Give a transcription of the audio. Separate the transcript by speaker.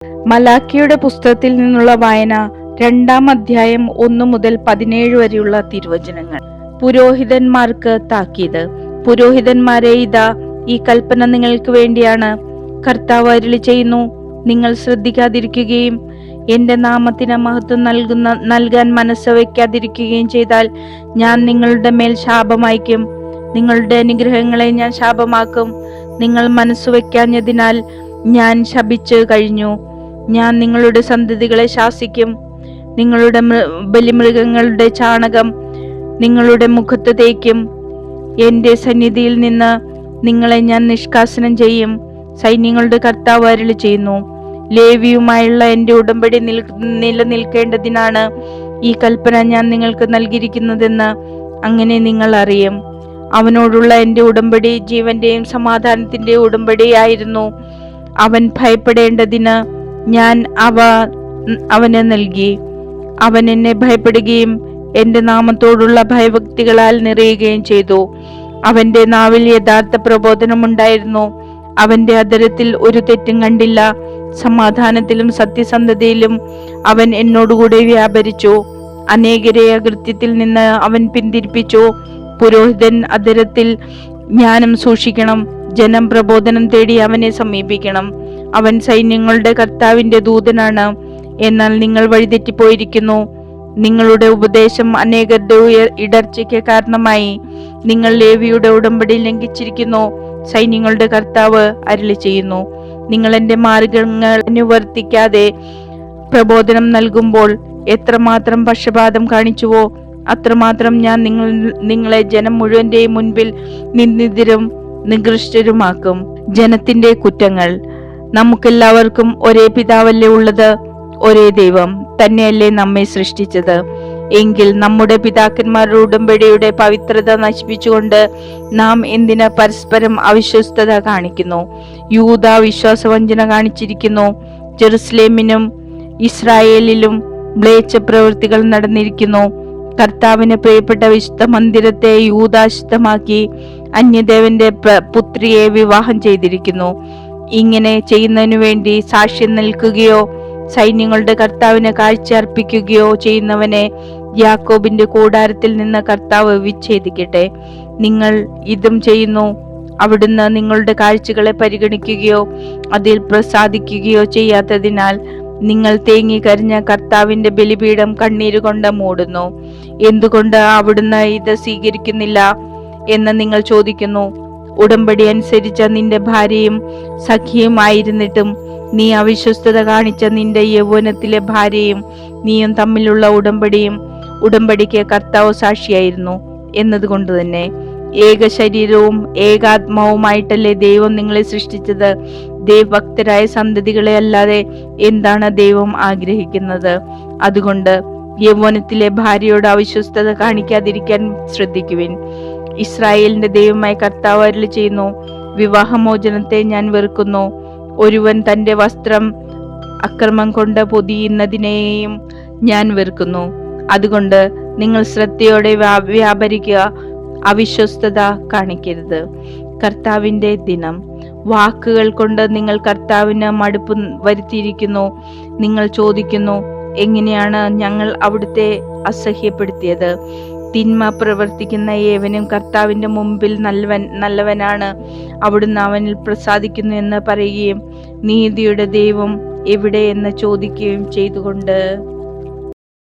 Speaker 1: മലാക്കിയുടെ പുസ്തകത്തിൽ നിന്നുള്ള വായന 2-ാം അധ്യായം 1 മുതൽ 17 വരെയുള്ള തിരുവചനങ്ങൾ. പുരോഹിതന്മാർക്ക് താക്കീത്. പുരോഹിതന്മാരെ, ഇതാ ഈ കൽപ്പന നിങ്ങൾക്ക് വേണ്ടിയാണ്. കർത്താവ് അരുളി ചെയ്യുന്നു, നിങ്ങൾ ശ്രദ്ധിക്കാതിരിക്കുകയും എന്റെ നാമത്തിന് മഹത്വം നൽകാൻ മനസ്സ് വയ്ക്കാതിരിക്കുകയും ചെയ്താൽ ഞാൻ നിങ്ങളുടെ മേൽ ശാപമയക്കും. നിങ്ങളുടെ അനുഗ്രഹങ്ങളെ ഞാൻ ശാപമാക്കും. നിങ്ങൾ മനസ്സു വയ്ക്കാഞ്ഞതിനാൽ ഞാൻ ശപിച്ചു കഴിഞ്ഞു. ഞാൻ നിങ്ങളുടെ സന്തതികളെ ശാസിക്കും. നിങ്ങളുടെ ബലിമൃഗങ്ങളുടെ ചാണകം നിങ്ങളുടെ മുഖത്ത് തേക്കും. എന്റെ സന്നിധിയിൽ നിന്ന് നിങ്ങളെ ഞാൻ നിഷ്കാസനം ചെയ്യും. സൈന്യങ്ങളുടെ കർത്താവ് അരുളി ചെയ്യുന്നു, ലേവിയുമായുള്ള എന്റെ ഉടമ്പടി നിലനിൽക്കേണ്ടതിനാണ് ഈ കൽപ്പന ഞാൻ നിങ്ങൾക്ക് നൽകിയിരിക്കുന്നതെന്ന് അങ്ങനെ നിങ്ങൾ അറിയും. അവനോടുള്ള എന്റെ ഉടമ്പടി ജീവന്റെയും സമാധാനത്തിന്റെയും ഉടമ്പടിയായിരുന്നു. അവൻ ഭയപ്പെടേണ്ടതിന് ഞാൻ അവന് നൽകി. അവൻ എന്നെ ഭയപ്പെടുകയും എന്റെ നാമത്തോടുള്ള ഭയഭക്തികളാൽ നിറയുകയും ചെയ്തു. അവന്റെ നാവിൽ യഥാർത്ഥ പ്രബോധനമുണ്ടായിരുന്നു. അവന്റെ അധരത്തിൽ ഒരു തെറ്റും കണ്ടില്ല. സമാധാനത്തിലും സത്യസന്ധതയിലും അവൻ എന്നോടുകൂടെ വ്യാപരിച്ചു. അനേകരെ അകൃത്യത്തിൽ നിന്ന് അവൻ പിന്തിരിപ്പിച്ചു. പുരോഹിതൻ അധരത്തിൽ ജ്ഞാനം സൂക്ഷിക്കണം. ജനം പ്രബോധനം തേടി അവനെ സമീപിക്കണം. അവൻ സൈന്യങ്ങളുടെ കർത്താവിന്റെ ദൂതനാണ്. എന്നാൽ നിങ്ങൾ വഴിതെറ്റിപ്പോയിരിക്കുന്നു. നിങ്ങളുടെ ഉപദേശം അനേകരുടെ ഇടർച്ചയ്ക്ക് കാരണമായി. നിങ്ങൾ ലേവിയുടെ ഉടമ്പടി ലംഘിച്ചിരിക്കുന്നു. സൈന്യങ്ങളുടെ കർത്താവ് അരുളി ചെയ്യുന്നു, നിങ്ങൾ എന്റെ മാർഗങ്ങൾ അനുവർത്തിക്കാതെ പ്രബോധനം നൽകുമ്പോൾ എത്രമാത്രം പക്ഷപാതം കാണിച്ചുവോ അത്രമാത്രം ഞാൻ നിങ്ങളെ ജനം മുഴുവന്റെയും മുൻപിൽ നിന്ദിതരും നികൃഷ്ടരുമാക്കും. ജനത്തിന്റെ കുറ്റങ്ങൾ. നമുക്കെല്ലാവർക്കും ഒരേ പിതാവല്ലേ ഉള്ളത്? ഒരേ ദൈവം തന്നെയല്ലേ നമ്മെ സൃഷ്ടിച്ചത്? എങ്കിൽ നമ്മുടെ പിതാക്കന്മാരുടെ ഉടമ്പടിയുടെ പവിത്രത നശിപ്പിച്ചുകൊണ്ട് നാം എന്തിന് പരസ്പരം അവിശ്വസ്തത കാണിക്കുന്നു? യൂദ വിശ്വാസവഞ്ചന കാണിച്ചിരിക്കുന്നു. ജെറുസലേമിനും ഇസ്രായേലിലും മ്ലേച്ഛ പ്രവൃത്തികൾ നടന്നിരിക്കുന്നു. കർത്താവിന് പ്രിയപ്പെട്ട വിശുദ്ധ മന്ദിരത്തെ യൂദാശുദ്ധമാക്കി അന്യദേവന്റെ പുത്രിയെ വിവാഹം ചെയ്തിരിക്കുന്നു. ഇങ്ങനെ ചെയ്യുന്നതിനു വേണ്ടി സാക്ഷ്യം നിൽക്കുകയോ സൈന്യങ്ങളുടെ കർത്താവിന് കാഴ്ച അർപ്പിക്കുകയോ ചെയ്യുന്നവനെ യാക്കോബിന്റെ കൂടാരത്തിൽ നിന്ന് കർത്താവ് വിച്ഛേദിക്കട്ടെ. നിങ്ങൾ ഇതും ചെയ്യുന്നു. അവിടുന്ന് നിങ്ങളുടെ കാഴ്ചകളെ പരിഗണിക്കുകയോ അതിൽ പ്രസാദിക്കുകയോ ചെയ്യാത്തതിനാൽ നിങ്ങൾ തേങ്ങിക്കരിഞ്ഞ കർത്താവിന്റെ ബലിപീഠം കണ്ണീരുകൊണ്ട് മൂടുന്നു. എന്തുകൊണ്ട് അവിടുന്ന് ഇത് സ്വീകരിക്കുന്നില്ല എന്ന് നിങ്ങൾ ചോദിക്കുന്നു. ഉടമ്പടി അനുസരിച്ച നിന്റെ ഭാര്യയും സഖിയുമായിരുന്നിട്ടും നീ അവിശ്വസ്തത കാണിച്ച നിന്റെ യൗവനത്തിലെ ഭാര്യയും നീയും തമ്മിലുള്ള ഉടമ്പടിക്ക് കർത്താവ് സാക്ഷിയായിരുന്നു എന്നതുകൊണ്ട് തന്നെ ഏക ശരീരവും ഏകാത്മാവുമായിട്ടല്ലേ ദൈവം നിങ്ങളെ സൃഷ്ടിച്ചത്? ദൈവഭക്തരായ സന്തതികളെ അല്ലാതെ എന്താണ് ദൈവം ആഗ്രഹിക്കുന്നത്? അതുകൊണ്ട് യൗവനത്തിലെ ഭാര്യയോട് അവിശ്വസ്തത കാണിക്കാതിരിക്കാൻ ശ്രദ്ധിക്കുവിൻ. ഇസ്രായേലിന്റെ ദൈവമായ കർത്താവ് അരുളി ചെയ്യുന്നു, വിവാഹമോചനത്തെ ഞാൻ വെറുക്കുന്നു. ഒരുവൻ തന്റെ വസ്ത്രം അക്രമം കൊണ്ട് പൊതിയുന്നതിനെയും ഞാൻ വെറുക്കുന്നു. അതുകൊണ്ട് നിങ്ങൾ ശ്രദ്ധയോടെ വ്യാപരിക്കുക, അവിശ്വസ്തത കാണിക്കരുത്. കർത്താവിന്റെ ദിനം. വാക്കുകൾ കൊണ്ട് നിങ്ങൾ കർത്താവിന് മടുപ്പ് വരുത്തിയിരിക്കുന്നു. നിങ്ങൾ ചോദിക്കുന്നു, എങ്ങനെയാണ് ഞങ്ങൾ അവിടുത്തെ അസഹ്യപ്പെടുത്തിയത്? തിന്മ പ്രവർത്തിക്കുന്ന ഏവനും കർത്താവിന്റെ മുമ്പിൽ നല്ലവനാണ്. അവിടുന്ന് അവനിൽ പ്രസാദിക്കുന്നു എന്ന് പറയുകയും നീതിയുടെ ദൈവം എവിടെ എന്ന് ചോദിക്കുകയും ചെയ്തുകൊണ്ട്